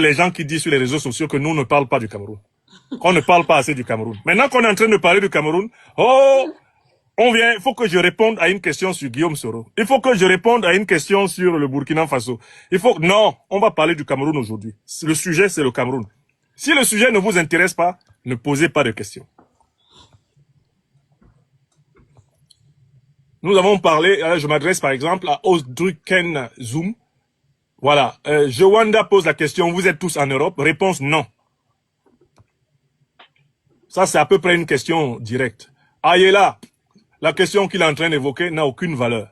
les gens qui disent sur les réseaux sociaux que nous ne parlons pas du Cameroun. Qu'on ne parle pas assez du Cameroun. Maintenant qu'on est en train de parler du Cameroun, on vient, il faut que je réponde à une question sur Guillaume Soro. Il faut que je réponde à une question sur le Burkina Faso. Non, on va parler du Cameroun aujourd'hui. Le sujet, c'est le Cameroun. Si le sujet ne vous intéresse pas, ne posez pas de questions. Nous avons parlé, je m'adresse par exemple à Osdruken Zoom. Voilà, Jowanda pose la question, vous êtes tous en Europe? Réponse non. Ça, c'est à peu près une question directe. Ayela, la question qu'il est en train d'évoquer n'a aucune valeur.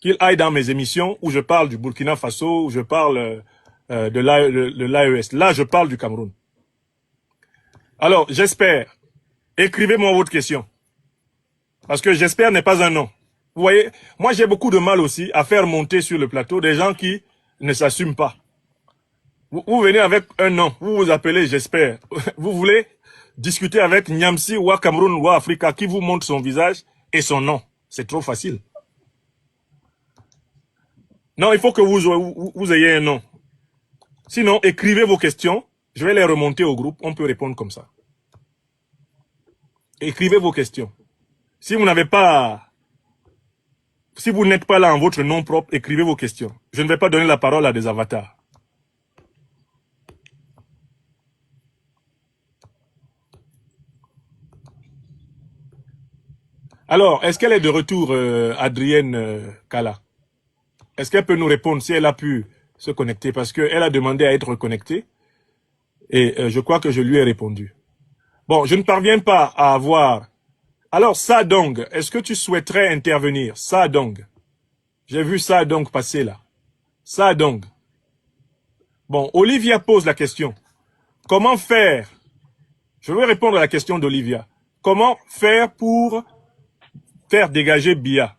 Qu'il aille dans mes émissions où je parle du Burkina Faso, où je parle de l'AES. Là, je parle du Cameroun. Alors, j'espère, écrivez-moi votre question. Parce que j'espère n'est pas un non. Vous voyez, moi j'ai beaucoup de mal aussi à faire monter sur le plateau des gens qui ne s'assument pas. Vous venez avec un non, vous vous appelez j'espère. Vous voulez discuter avec Niamsi ou à Cameroun ou à Africa qui vous montre son visage et son nom. C'est trop facile. Non, il faut que vous ayez un nom. Sinon, écrivez vos questions, je vais les remonter au groupe, on peut répondre comme ça. Écrivez vos questions. Si vous n'avez pas... Si vous n'êtes pas là en votre nom propre, écrivez vos questions. Je ne vais pas donner la parole à des avatars. Alors, est-ce qu'elle est de retour, Adrienne Kala? Est-ce qu'elle peut nous répondre si elle a pu se connecter? Parce qu'elle a demandé à être connectée. Et je crois que je lui ai répondu. Bon, je ne parviens pas à avoir... Alors, Sadong, est-ce que tu souhaiterais intervenir? Sadong. J'ai vu Sadong passer là. Sadong. Bon, Olivia pose la question. Comment faire? Je vais répondre à la question d'Olivia. Comment faire pour faire dégager Biya?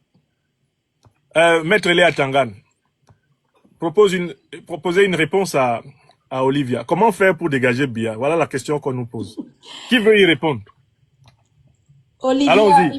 Maître Léa Tangan, proposez une réponse à Olivia. Comment faire pour dégager Biya? Voilà la question qu'on nous pose. Qui veut y répondre? Olivia, Allons-y.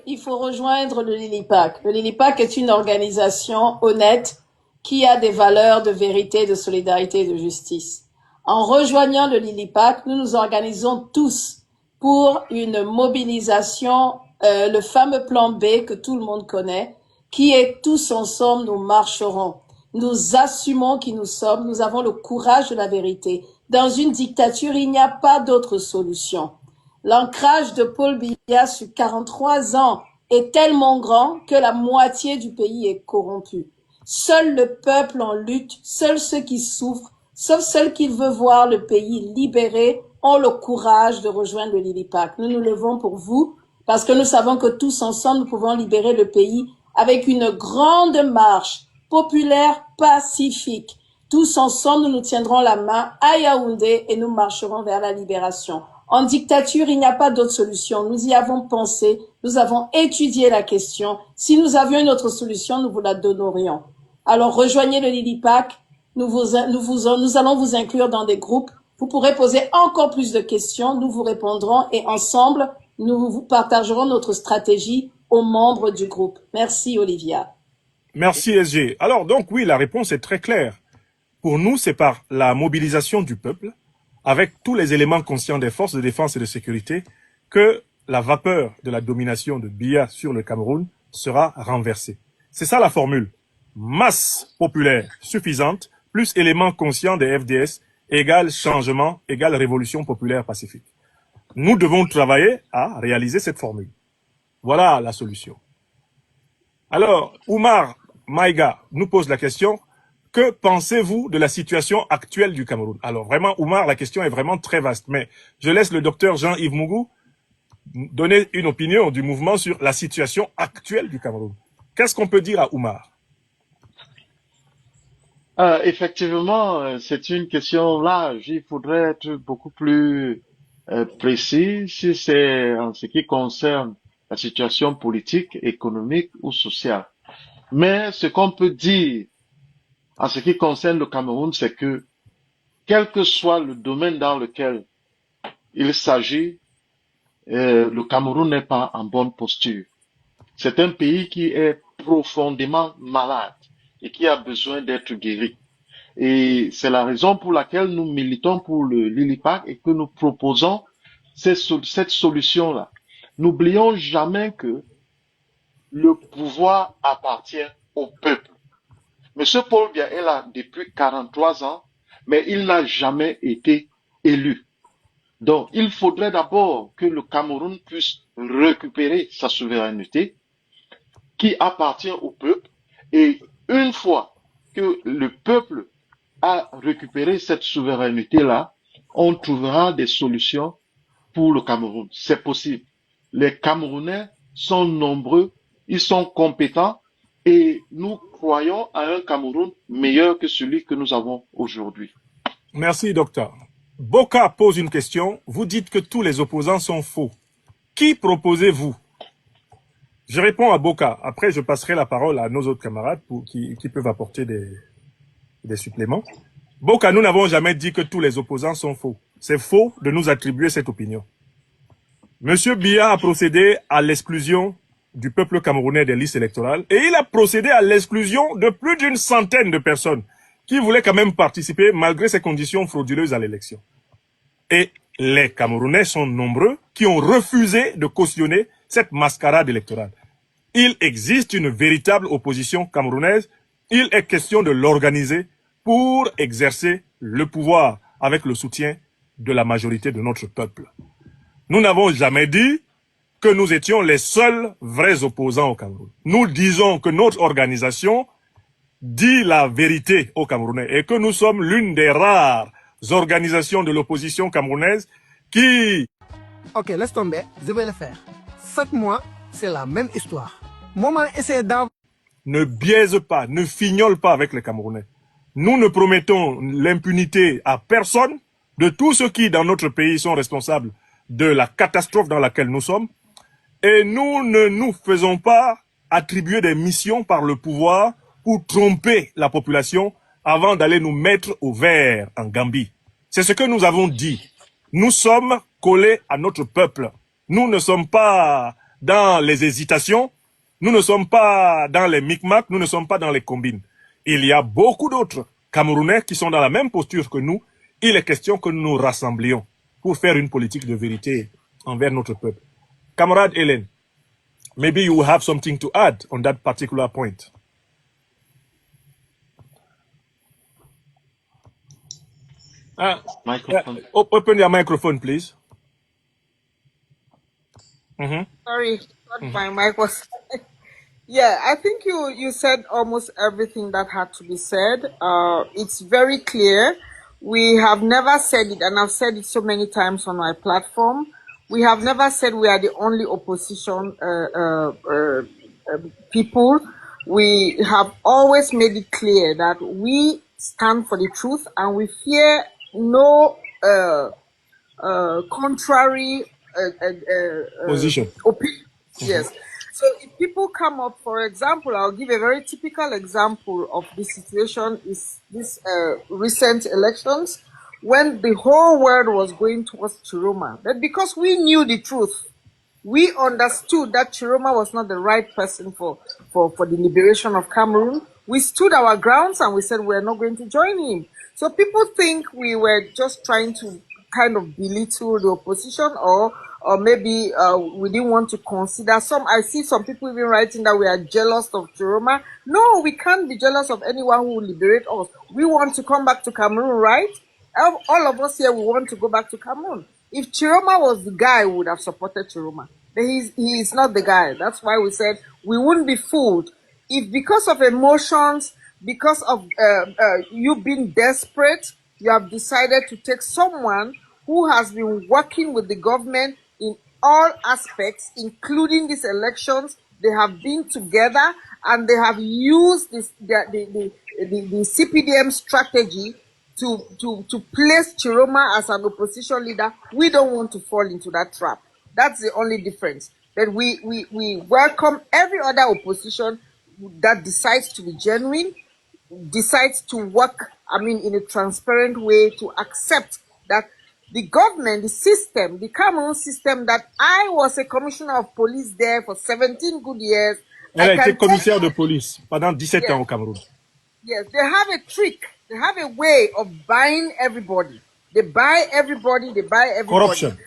il faut rejoindre le Lilipac. Le Lilipac est une organisation honnête qui a des valeurs de vérité, de solidarité et de justice. En rejoignant le Lilipac, nous nous organisons tous pour une mobilisation, le fameux plan B que tout le monde connaît, qui est tous ensemble, nous marcherons. Nous assumons qui nous sommes, nous avons le courage de la vérité. Dans une dictature, il n'y a pas d'autre solution. L'ancrage de Paul Biya sur 43 ans est tellement grand que la moitié du pays est corrompu. Seul le peuple en lutte, seuls ceux qui souffrent, sauf ceux qui veulent voir le pays libéré, ont le courage de rejoindre le Lilipac. Nous nous levons pour vous parce que nous savons que tous ensemble, nous pouvons libérer le pays avec une grande marche populaire pacifique. Tous ensemble, nous nous tiendrons la main à Yaoundé et nous marcherons vers la libération. En dictature, il n'y a pas d'autre solution. Nous y avons pensé, nous avons étudié la question. Si nous avions une autre solution, nous vous la donnerions. Alors rejoignez le Lilipac, nous allons vous inclure dans des groupes. Vous pourrez poser encore plus de questions, nous vous répondrons et ensemble, nous vous partagerons notre stratégie aux membres du groupe. Merci Olivia. Merci SG. Alors donc oui, la réponse est très claire. Pour nous, c'est par la mobilisation du peuple, avec tous les éléments conscients des forces de défense et de sécurité, que la vapeur de la domination de Biya sur le Cameroun sera renversée. C'est ça la formule. Masse populaire suffisante, plus éléments conscients des FDS, égale changement, égale révolution populaire pacifique. Nous devons travailler à réaliser cette formule. Voilà la solution. Alors, Oumar Maïga nous pose la question, que pensez-vous de la situation actuelle du Cameroun? Alors vraiment, Oumar, la question est vraiment très vaste, mais je laisse le docteur Jean-Yves Mougou donner une opinion du mouvement sur la situation actuelle du Cameroun. Qu'est-ce qu'on peut dire à Oumar? Effectivement, c'est une question large. Il faudrait être beaucoup plus précis si c'est en ce qui concerne la situation politique, économique ou sociale. Mais ce qu'on peut dire en ce qui concerne le Cameroun, c'est que quel que soit le domaine dans lequel il s'agit, le Cameroun n'est pas en bonne posture. C'est un pays qui est profondément malade et qui a besoin d'être guéri. Et c'est la raison pour laquelle nous militons pour le Lilipac et que nous proposons cette solution-là. N'oublions jamais que le pouvoir appartient au peuple. Monsieur Paul Biya est là depuis 43 ans, mais il n'a jamais été élu. Donc, il faudrait d'abord que le Cameroun puisse récupérer sa souveraineté qui appartient au peuple. Et une fois que le peuple a récupéré cette souveraineté-là, on trouvera des solutions pour le Cameroun. C'est possible. Les Camerounais sont nombreux, ils sont compétents et nous croyons à un Cameroun meilleur que celui que nous avons aujourd'hui. Merci, docteur. Boka pose une question. Vous dites que tous les opposants sont faux. Qui proposez-vous? Je réponds à Boka. Après, je passerai la parole à nos autres camarades qui peuvent apporter des suppléments. Boka, nous n'avons jamais dit que tous les opposants sont faux. C'est faux de nous attribuer cette opinion. Monsieur Biya a procédé à l'exclusion du peuple camerounais des listes électorales et il a procédé à l'exclusion de plus d'une centaine de personnes qui voulaient quand même participer malgré ces conditions frauduleuses à l'élection. Et les Camerounais sont nombreux qui ont refusé de cautionner cette mascarade électorale. Il existe une véritable opposition camerounaise. Il est question de l'organiser pour exercer le pouvoir avec le soutien de la majorité de notre peuple. Nous n'avons jamais dit que nous étions les seuls vrais opposants au Cameroun. Nous disons que notre organisation dit la vérité aux Camerounais et que nous sommes l'une des rares organisations de l'opposition camerounaise qui... Ok, laisse tomber, je vais le faire. 7 mois, c'est la même histoire. Moi, essaie d'avoir... Ne biaise pas, ne fignole pas avec les Camerounais. Nous ne promettons l'impunité à personne de tous ceux qui, dans notre pays, sont responsables de la catastrophe dans laquelle nous sommes. Et nous ne nous faisons pas attribuer des missions par le pouvoir pour tromper la population avant d'aller nous mettre au vert en Gambie. C'est ce que nous avons dit. Nous sommes collés à notre peuple. Nous ne sommes pas dans les hésitations. Nous ne sommes pas dans les micmacs. Nous ne sommes pas dans les combines. Il y a beaucoup d'autres Camerounais qui sont dans la même posture que nous. Il est question que nous nous rassemblions pour faire une politique de vérité envers notre peuple. Camarade Hélène, maybe you have something to add on that particular point. Microphone. Open your microphone, please. Sorry, thought my mic was. Yeah, I think you said almost everything that had to be said. It's very clear. We have never said it, and I've said it so many times on my platform. We have never said we are the only opposition people. We have always made it clear that we stand for the truth and we fear no contrary Position. opinion. Yes. So if people come up, for example, I'll give a very typical example of this situation is this recent elections when the whole world was going towards Chiroma. But because we knew the truth, we understood that Chiroma was not the right person for the liberation of Cameroon. We stood our grounds and we said we're not going to join him. So people think we were just trying to kind of belittle the opposition or maybe we didn't want to consider I see some people even writing that we are jealous of Chiroma. No, we can't be jealous of anyone who will liberate us. We want to come back to Cameroon, right? All of us here, we want to go back to Cameroon. If Chiroma was the guy, we would have supported Chiroma. But he is not the guy. That's why we said we wouldn't be fooled. If because of emotions, because of you being desperate, you have decided to take someone who has been working with the government in all aspects, including these elections. They have been together and they have used the CPDM strategy to place Chiroma as an opposition leader. We don't want to fall into that trap. That's the only difference. That we welcome every other opposition that decides to be genuine, decides to work, in a transparent way to accept that the government, the system, the Cameroon system that I was a commissioner of police there for 17 good years. Elle a été commissaire de police pendant 17 ans au Cameroun. Yes, they have a trick They have a way of buying everybody. They buy everybody, they buy everybody. Corruption.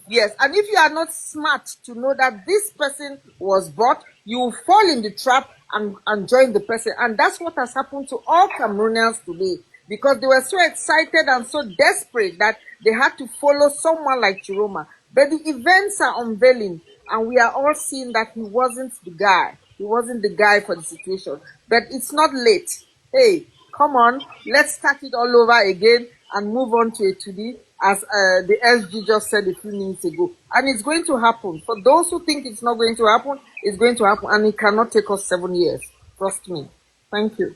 Yes, and if you are not smart to know that this person was bought, you will fall in the trap and join the person. And that's what has happened to all Cameroonians today, because they were so excited and so desperate that they had to follow someone like Chiroma. But the events are unveiling, and we are all seeing that he wasn't the guy. He wasn't the guy for the situation. But it's not late. Hey, come on, let's start it all over again and move on to it today, as the SG just said a few minutes ago. And it's going to happen. For those who think it's not going to happen, it's going to happen, and it cannot take us 7 years. Trust me. Thank you.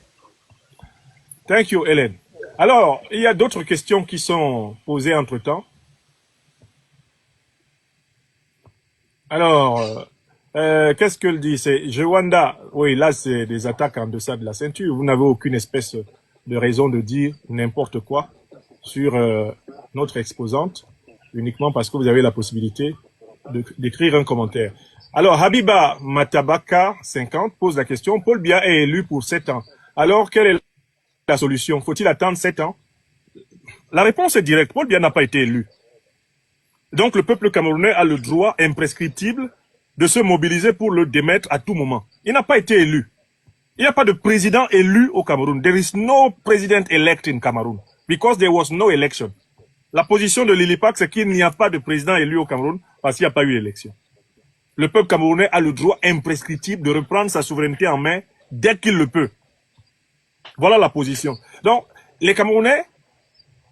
Thank you, Hélène. Alors, il y a d'autres questions qui sont posées entre-temps. Alors, qu'est-ce qu'elle dit? C'est Jewanda. Oui, là, c'est des attaques en deçà de la ceinture. Vous n'avez aucune espèce de raison de dire n'importe quoi sur notre exposante, uniquement parce que vous avez la possibilité d'écrire un commentaire. Alors, Habiba Matabaka, 50, pose la question. Paul Biya est élu pour 7 ans. Alors, quelle est la solution? Faut-il attendre 7 ans? La réponse est directe. Paul Biya n'a pas été élu. Donc, le peuple camerounais a le droit imprescriptible de se mobiliser pour le démettre à tout moment. Il n'a pas été élu. Il n'y a pas de président élu au Cameroun. There is no president elect in Cameroon because there was no election. La position de l'ILIPAC, c'est qu'il n'y a pas de président élu au Cameroun parce qu'il n'y a pas eu d'élection. Le peuple camerounais a le droit imprescriptible de reprendre sa souveraineté en main dès qu'il le peut. Voilà la position. Donc, les Camerounais,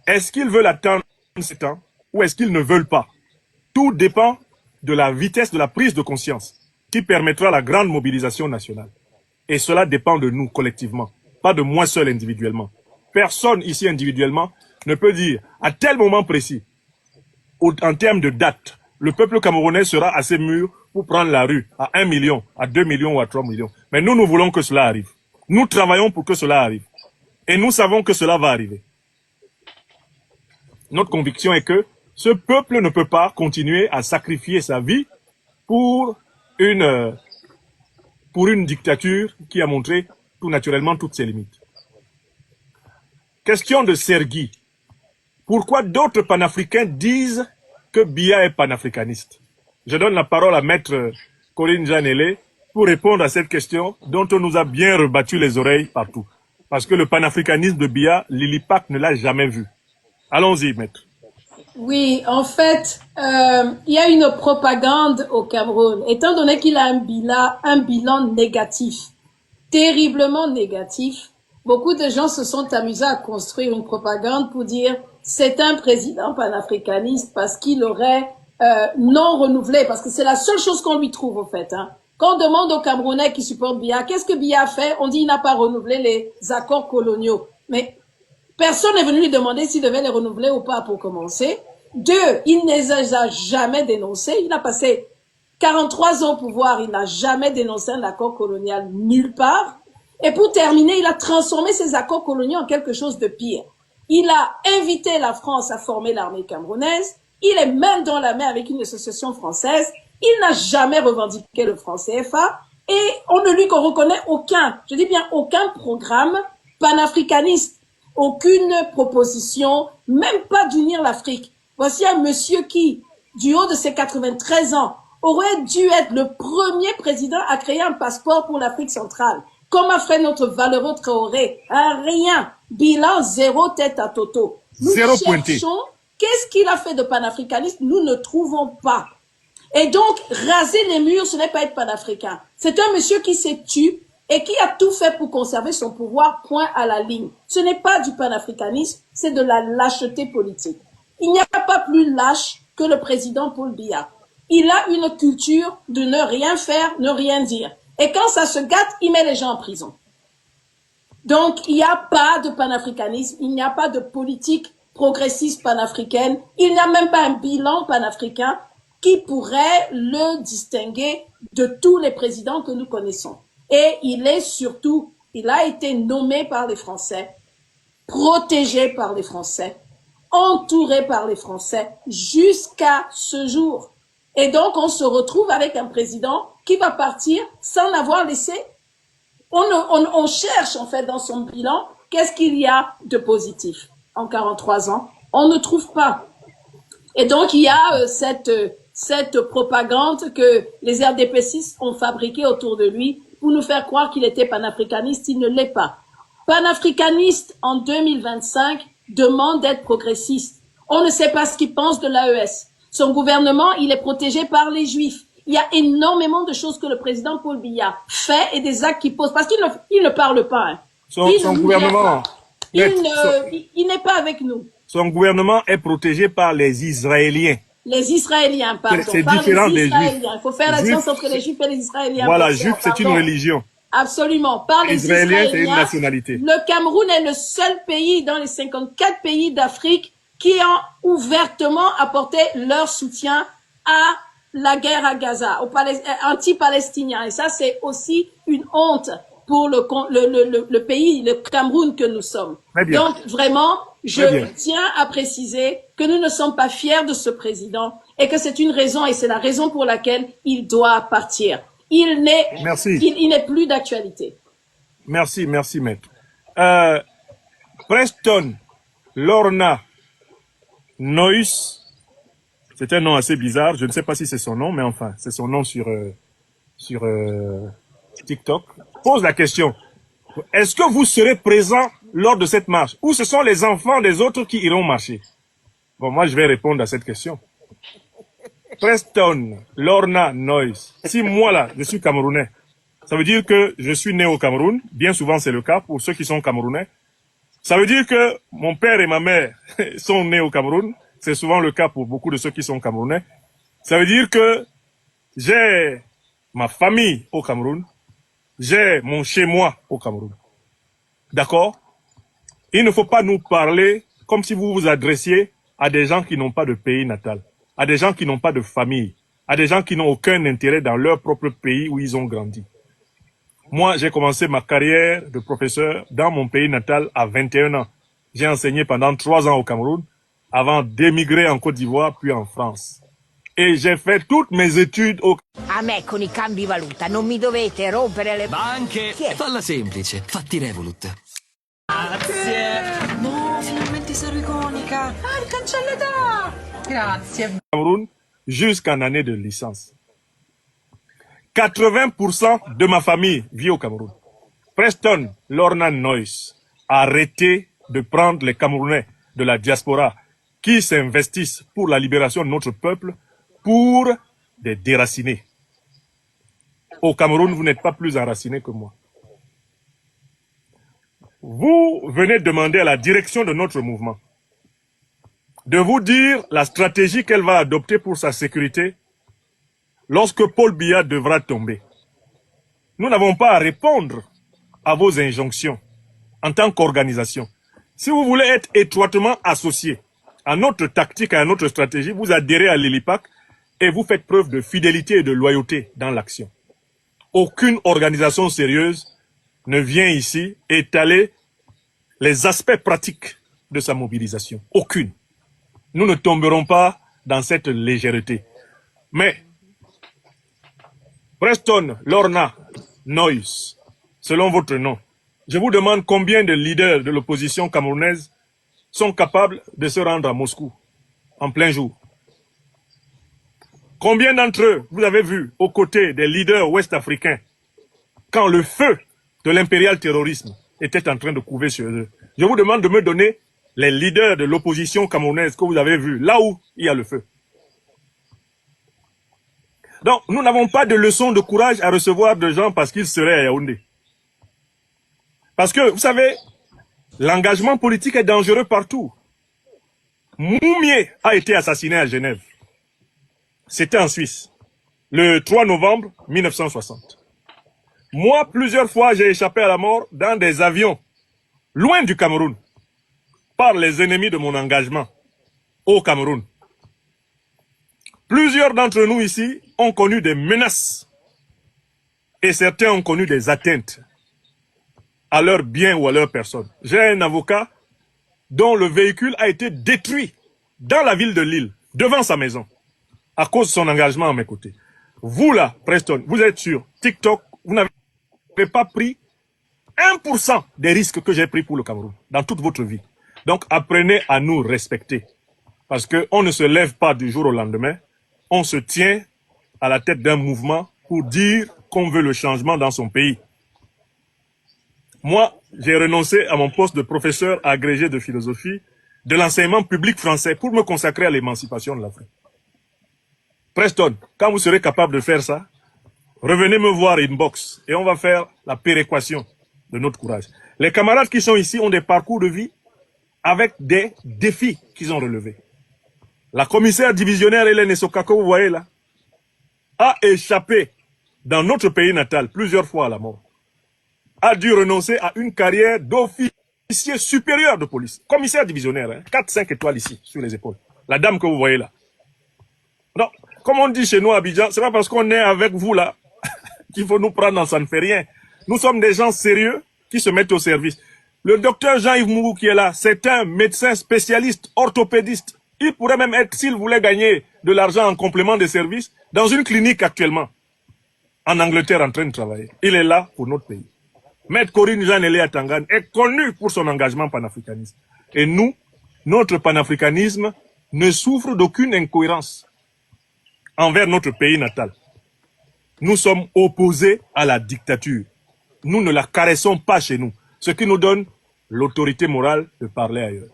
est-ce qu'ils veulent attendre 7 ans ou est-ce qu'ils ne veulent pas? Tout dépend de la vitesse de la prise de conscience qui permettra la grande mobilisation nationale. Et cela dépend de nous collectivement, pas de moi seul individuellement. Personne ici individuellement ne peut dire à tel moment précis, en termes de date, le peuple camerounais sera assez mûr pour prendre la rue à 1 million, à 2 millions ou à 3 millions. Mais nous, nous voulons que cela arrive. Nous travaillons pour que cela arrive. Et nous savons que cela va arriver. Notre conviction est que ce peuple ne peut pas continuer à sacrifier sa vie pour une dictature qui a montré tout naturellement toutes ses limites. Question de Sergi. Pourquoi d'autres panafricains disent que Biya est panafricaniste? Je donne la parole à Maître Corinne Janelé pour répondre à cette question dont on nous a bien rebattu les oreilles partout. Parce que le panafricanisme de Biya, l'ILIPAC ne l'a jamais vu. Allons-y, Maître. Oui, en fait, il y a une propagande au Cameroun. Étant donné qu'il a un bilan négatif, terriblement négatif, beaucoup de gens se sont amusés à construire une propagande pour dire c'est un président panafricaniste parce qu'il aurait non renouvelé, parce que c'est la seule chose qu'on lui trouve au fait. Hein. Quand on demande aux Camerounais qui supportent Biya, qu'est-ce que Biya a fait? On dit il n'a pas renouvelé les accords coloniaux. Mais personne n'est venu lui demander s'il devait les renouveler ou pas pour commencer. 2, il ne les a jamais dénoncés. Il a passé 43 ans au pouvoir, il n'a jamais dénoncé un accord colonial nulle part. Et pour terminer, il a transformé ces accords coloniaux en quelque chose de pire. Il a invité la France à former l'armée camerounaise. Il est même dans la main avec une association française. Il n'a jamais revendiqué le franc CFA. Et on ne lui reconnaît aucun, je dis bien aucun programme panafricaniste. Aucune proposition, même pas d'unir l'Afrique. Voici un monsieur qui, du haut de ses 93 ans, aurait dû être le premier président à créer un passeport pour l'Afrique centrale. Comme a fait notre valeureux Traoré. Rien. Bilan 0 tête à Toto. Nous cherchons, qu'est-ce qu'il a fait de panafricaniste? Nous ne trouvons pas. Et donc, raser les murs, ce n'est pas être panafricain. C'est un monsieur qui s'est tué et qui a tout fait pour conserver son pouvoir, point à la ligne. Ce n'est pas du panafricanisme, c'est de la lâcheté politique. Il n'y a pas plus lâche que le président Paul Biya. Il a une culture de ne rien faire, ne rien dire. Et quand ça se gâte, il met les gens en prison. Donc, il n'y a pas de panafricanisme, il n'y a pas de politique progressiste panafricaine, il n'y a même pas un bilan panafricain qui pourrait le distinguer de tous les présidents que nous connaissons. Et il est surtout, il a été nommé par les Français, protégé par les Français, entouré par les Français jusqu'à ce jour. Et donc, on se retrouve avec un président qui va partir sans l'avoir laissé. On cherche, en fait, dans son bilan, Qu'est-ce qu'il y a de positif en 43 ans? On ne trouve pas. Et donc, il y a cette propagande que les RDPCistes ont fabriquée autour de lui pour nous faire croire qu'il était panafricaniste. Il ne l'est pas. Panafricaniste en 2025 demande d'être progressiste. On ne sait pas ce qu'il pense de l'AES. Son gouvernement, il est protégé par les Juifs. Il y a énormément de choses que le président Paul Biya fait et des actes qu'il pose, parce qu'il ne parle pas. Hein. Son gouvernement, il n'est pas avec nous. Son gouvernement est protégé par les Israéliens. Les Israéliens, pardon. C'est différent des Juifs. Il faut faire la différence entre les Juifs et les Israéliens. Voilà, Juif, c'est une religion. Absolument. Par les Israéliens, c'est une nationalité. Le Cameroun est le seul pays dans les 54 pays d'Afrique qui ont ouvertement apporté leur soutien à la guerre à Gaza, aux anti-palestiniens. Et ça, c'est aussi une honte pour le pays, le Cameroun que nous sommes. Donc, vraiment, je tiens à préciser que nous ne sommes pas fiers de ce président et que c'est une raison et c'est la raison pour laquelle il doit partir. Il n'est plus d'actualité. Merci, maître. Preston Lorna Noyes, c'est un nom assez bizarre, je ne sais pas si c'est son nom, mais enfin, c'est son nom sur TikTok, pose la question, est-ce que vous serez présent lors de cette marche, ou ce sont les enfants des autres qui iront marcher? Bon, moi je vais répondre à cette question. Preston Lorna Noyes, si moi là, je suis camerounais, ça veut dire que je suis né au Cameroun, bien souvent c'est le cas pour ceux qui sont camerounais. Ça veut dire que mon père et ma mère sont nés au Cameroun, c'est souvent le cas pour beaucoup de ceux qui sont camerounais. Ça veut dire que j'ai ma famille au Cameroun, j'ai mon chez-moi au Cameroun. D'accord? Il ne faut pas nous parler comme si vous vous adressiez à des gens qui n'ont pas de pays natal, à des gens qui n'ont pas de famille, à des gens qui n'ont aucun intérêt dans leur propre pays où ils ont grandi. Moi, j'ai commencé ma carrière de professeur dans mon pays natal à 21 ans. J'ai enseigné pendant 3 ans au Cameroun avant d'émigrer en Côte d'Ivoire puis en France. E j'ai fait toutes mes études au... A me con i cambi valuta non mi dovete rompere le... Ma anche... Falla semplice, fatti Revolut. Grazie! No, finalmente sarò iconica! Ah, il cancelletà! Grazie! Cameroun jusqu'en année de licence. 80% de ma famille vit au Cameroun. Preston Lorna Noyes a arrêté de prendre les Camerounais de la diaspora qui s'investissent pour la libération de notre peuple pour des déracinés. Au Cameroun, vous n'êtes pas plus enracinés que moi. Vous venez demander à la direction de notre mouvement de vous dire la stratégie qu'elle va adopter pour sa sécurité lorsque Paul Biya devra tomber. Nous n'avons pas à répondre à vos injonctions en tant qu'organisation. Si vous voulez être étroitement associé à notre tactique et à notre stratégie, vous adhérez à l'ILIPAC et vous faites preuve de fidélité et de loyauté dans l'action. Aucune organisation sérieuse ne vient ici étaler les aspects pratiques de sa mobilisation. Aucune. Nous ne tomberons pas dans cette légèreté. Mais, Preston Lorna Noyes, selon votre nom, je vous demande combien de leaders de l'opposition camerounaise sont capables de se rendre à Moscou en plein jour. Combien d'entre eux vous avez vu aux côtés des leaders ouest-africains quand le feu de l'impérial terrorisme était en train de couver sur eux? Je vous demande de me donner les leaders de l'opposition camerounaise que vous avez vus là où il y a le feu. Donc, nous n'avons pas de leçon de courage à recevoir de gens parce qu'ils seraient à Yaoundé. Parce que, vous savez, l'engagement politique est dangereux partout. Moumié a été assassiné à Genève. C'était en Suisse, le 3 novembre 1960. Moi, plusieurs fois, j'ai échappé à la mort dans des avions, loin du Cameroun, par les ennemis de mon engagement au Cameroun. Plusieurs d'entre nous ici ont connu des menaces et certains ont connu des atteintes à leurs biens ou à leur personne. J'ai un avocat dont le véhicule a été détruit dans la ville de Lille, devant sa maison, à cause de son engagement à mes côtés. Vous là, Preston, vous êtes sur TikTok, vous n'avez pas pris 1% des risques que j'ai pris pour le Cameroun dans toute votre vie. Donc apprenez à nous respecter. Parce qu'on ne se lève pas du jour au lendemain. On se tient à la tête d'un mouvement pour dire qu'on veut le changement dans son pays. Moi, j'ai renoncé à mon poste de professeur agrégé de philosophie de l'enseignement public français pour me consacrer à l'émancipation de l'Afrique. Preston, quand vous serez capable de faire ça, revenez me voir inbox et on va faire la péréquation de notre courage. Les camarades qui sont ici ont des parcours de vie avec des défis qu'ils ont relevés. La commissaire divisionnaire Hélène Essoka, que vous voyez là, a échappé dans notre pays natal plusieurs fois à la mort. A dû renoncer à une carrière d'officier supérieur de police. Commissaire divisionnaire, hein, 4-5 étoiles ici, sur les épaules. La dame que vous voyez là. Non, comme on dit chez nous à Abidjan, c'est pas parce qu'on est avec vous là qu'il faut nous prendre, ça ne fait rien. Nous sommes des gens sérieux qui se mettent au service. Le docteur Jean-Yves Mourou qui est là, c'est un médecin spécialiste, orthopédiste. Il pourrait même être, s'il voulait gagner de l'argent en complément des services, dans une clinique actuellement, en Angleterre en train de travailler. Il est là pour notre pays. Maître Corinne Jean-Eléa Tangan est connu pour son engagement panafricaniste. Et nous, notre panafricanisme ne souffre d'aucune incohérence envers notre pays natal. Nous sommes opposés à la dictature. Nous ne la caressons pas chez nous, ce qui nous donne l'autorité morale de parler ailleurs.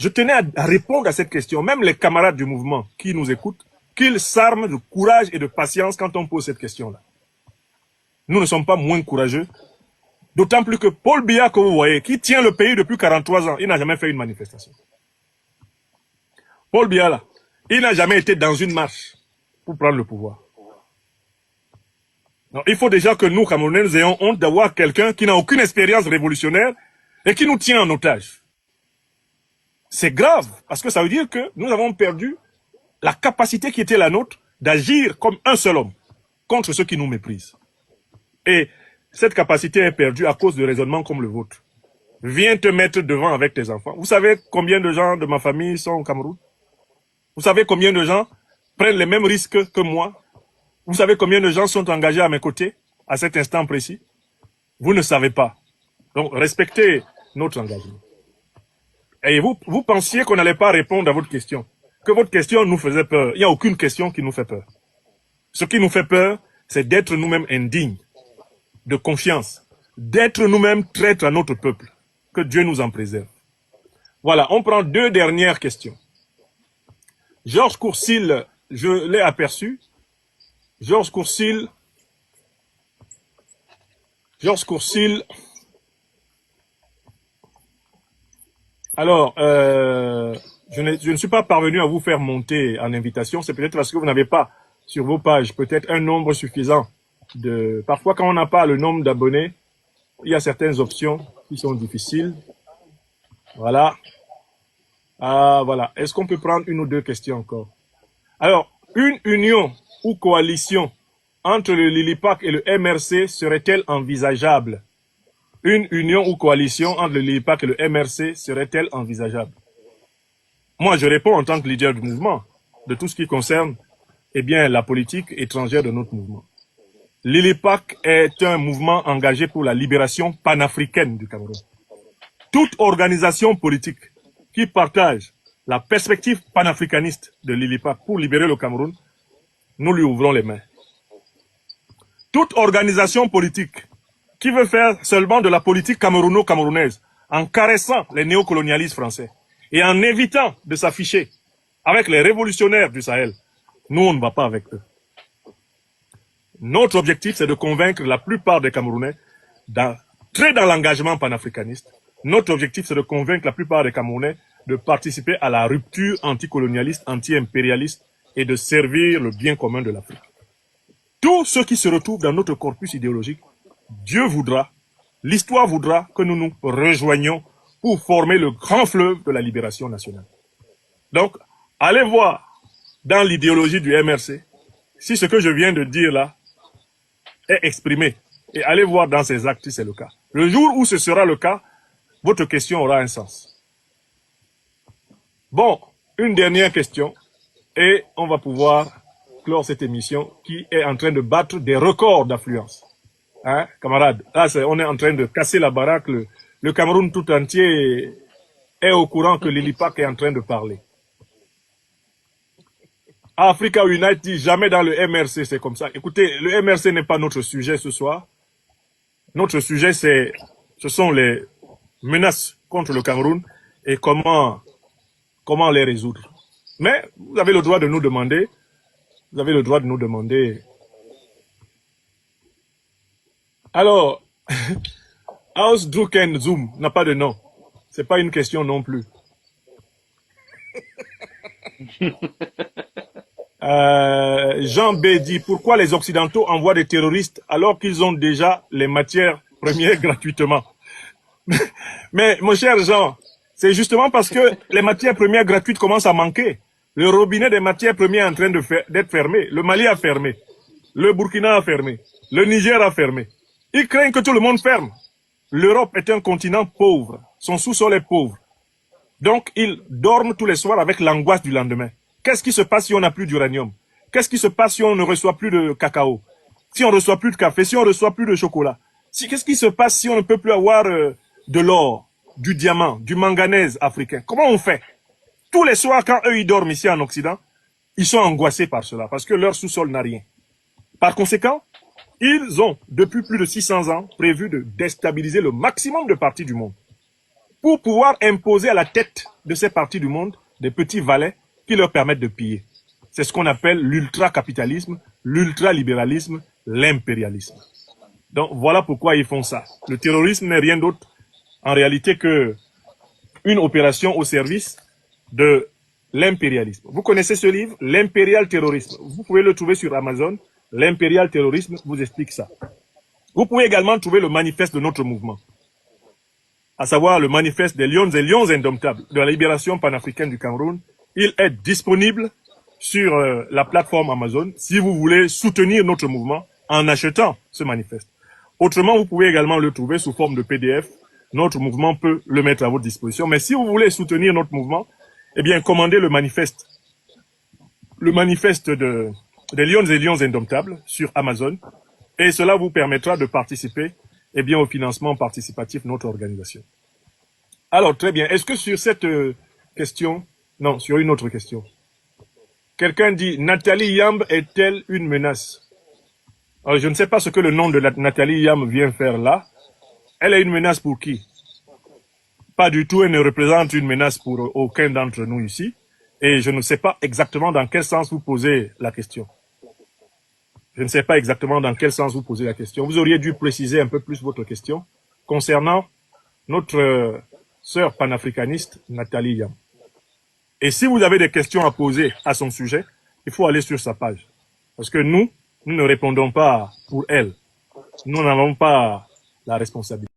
Je tenais à répondre à cette question, même les camarades du mouvement qui nous écoutent, qu'ils s'arment de courage et de patience quand on pose cette question-là. Nous ne sommes pas moins courageux, d'autant plus que Paul Biya, que vous voyez, qui tient le pays depuis 43 ans, il n'a jamais fait une manifestation. Paul Biya, là, il n'a jamais été dans une marche pour prendre le pouvoir. Donc, il faut déjà que nous, Camerounais, nous ayons honte d'avoir quelqu'un qui n'a aucune expérience révolutionnaire et qui nous tient en otage. C'est grave, parce que ça veut dire que nous avons perdu la capacité qui était la nôtre d'agir comme un seul homme contre ceux qui nous méprisent. Et cette capacité est perdue à cause de raisonnements comme le vôtre. Viens te mettre devant avec tes enfants. Vous savez combien de gens de ma famille sont au Cameroun? Vous savez combien de gens prennent les mêmes risques que moi? Vous savez combien de gens sont engagés à mes côtés à cet instant précis? Vous ne savez pas. Donc, respectez notre engagement. Et vous pensiez qu'on n'allait pas répondre à votre question, que votre question nous faisait peur. Il n'y a aucune question qui nous fait peur. Ce qui nous fait peur, c'est d'être nous-mêmes indignes de confiance, d'être nous-mêmes traîtres à notre peuple. Que Dieu nous en préserve. Voilà, on prend deux dernières questions. Georges Courcil, je l'ai aperçu. Georges Courcil. Alors, je ne suis pas parvenu à vous faire monter en invitation. C'est peut-être parce que vous n'avez pas sur vos pages peut-être un nombre suffisant de... Parfois, quand on n'a pas le nombre d'abonnés, il y a certaines options qui sont difficiles. Voilà. Ah, voilà. Est-ce qu'on peut prendre une ou deux questions encore? Alors, une union ou coalition entre le Lilipac et le MRC serait-elle envisageable? Une union ou coalition entre le Lilipac et le MRC serait-elle envisageable? Moi, je réponds en tant que leader du mouvement, de tout ce qui concerne, eh bien, la politique étrangère de notre mouvement. Lilipac est un mouvement engagé pour la libération panafricaine du Cameroun. Toute organisation politique qui partage la perspective panafricaniste de Lilipac pour libérer le Cameroun, nous lui ouvrons les mains. Toute organisation politique qui veut faire seulement de la politique camerouno-camerounaise en caressant les néocolonialistes français et en évitant de s'afficher avec les révolutionnaires du Sahel, nous on ne va pas avec eux. Notre objectif, c'est de convaincre la plupart des Camerounais d'entrer dans l'engagement panafricaniste. Notre objectif, c'est de convaincre la plupart des Camerounais de participer à la rupture anticolonialiste, anti-impérialiste et de servir le bien commun de l'Afrique. Tous ceux qui se retrouvent dans notre corpus idéologique, Dieu voudra, l'histoire voudra que nous nous rejoignions pour former le grand fleuve de la libération nationale. Donc, allez voir dans l'idéologie du MRC si ce que je viens de dire là est exprimé. Et allez voir dans ses actes si c'est le cas. Le jour où ce sera le cas, votre question aura un sens. Bon, une dernière question et on va pouvoir clore cette émission qui est en train de battre des records d'affluence. Hein, camarades, là, on est en train de casser la baraque. Le Cameroun tout entier est au courant que l'ILIPAC est en train de parler. Africa Unite dit jamais dans le MRC, c'est comme ça. Écoutez, le MRC n'est pas notre sujet ce soir. Notre sujet, ce sont les menaces contre le Cameroun et comment les résoudre. Mais vous avez le droit de nous demander, Alors, Ausdrucken Zoom n'a pas de nom. C'est pas une question non plus. Jean B dit, pourquoi les Occidentaux envoient des terroristes alors qu'ils ont déjà les matières premières gratuitement? Mais mon cher Jean, c'est justement parce que les matières premières gratuites commencent à manquer. Le robinet des matières premières est en train d'être fermé. Le Mali a fermé. Le Burkina a fermé. Le Niger a fermé. Ils craignent que tout le monde ferme. L'Europe est un continent pauvre. Son sous-sol est pauvre. Donc, ils dorment tous les soirs avec l'angoisse du lendemain. Qu'est-ce qui se passe si on n'a plus d'uranium? Qu'est-ce qui se passe si on ne reçoit plus de cacao? Si on ne reçoit plus de café? Si on ne reçoit plus de chocolat? Qu'est-ce qui se passe si on ne peut plus avoir de l'or, du diamant, du manganèse africain? Comment on fait? Tous les soirs, quand eux, ils dorment ici en Occident, ils sont angoissés par cela, parce que leur sous-sol n'a rien. Par conséquent, ils ont, depuis plus de 600 ans, prévu de déstabiliser le maximum de parties du monde pour pouvoir imposer à la tête de ces parties du monde des petits valets qui leur permettent de piller. C'est ce qu'on appelle l'ultra-capitalisme, l'ultra-libéralisme, l'impérialisme. Donc voilà pourquoi ils font ça. Le terrorisme n'est rien d'autre en réalité que une opération au service de l'impérialisme. Vous connaissez ce livre, L'impérial terrorisme. Vous pouvez le trouver sur Amazon. L'impérial terrorisme vous explique ça. Vous pouvez également trouver le manifeste de notre mouvement, à savoir le manifeste des lions et lions indomptables de la libération panafricaine du Cameroun. Il est disponible sur la plateforme Amazon si vous voulez soutenir notre mouvement en achetant ce manifeste. Autrement, vous pouvez également le trouver sous forme de PDF. Notre mouvement peut le mettre à votre disposition. Mais si vous voulez soutenir notre mouvement, eh bien, commandez le manifeste des lions et lions indomptables sur Amazon. Et cela vous permettra de participer eh bien, au financement participatif de notre organisation. Alors, très bien. Est-ce que sur cette question, non, sur une autre question, quelqu'un dit, Nathalie Yamb est-elle une menace? Alors, je ne sais pas ce que le nom de Nathalie Yamb vient faire là. Elle est une menace pour qui? Pas du tout, elle ne représente une menace pour aucun d'entre nous ici. Et je ne sais pas exactement dans quel sens vous posez la question. Je ne sais pas exactement dans quel sens vous posez la question. Vous auriez dû préciser un peu plus votre question concernant notre sœur panafricaniste, Nathalie Yamb. Et si vous avez des questions à poser à son sujet, il faut aller sur sa page. Parce que nous ne répondons pas pour elle. Nous n'avons pas la responsabilité.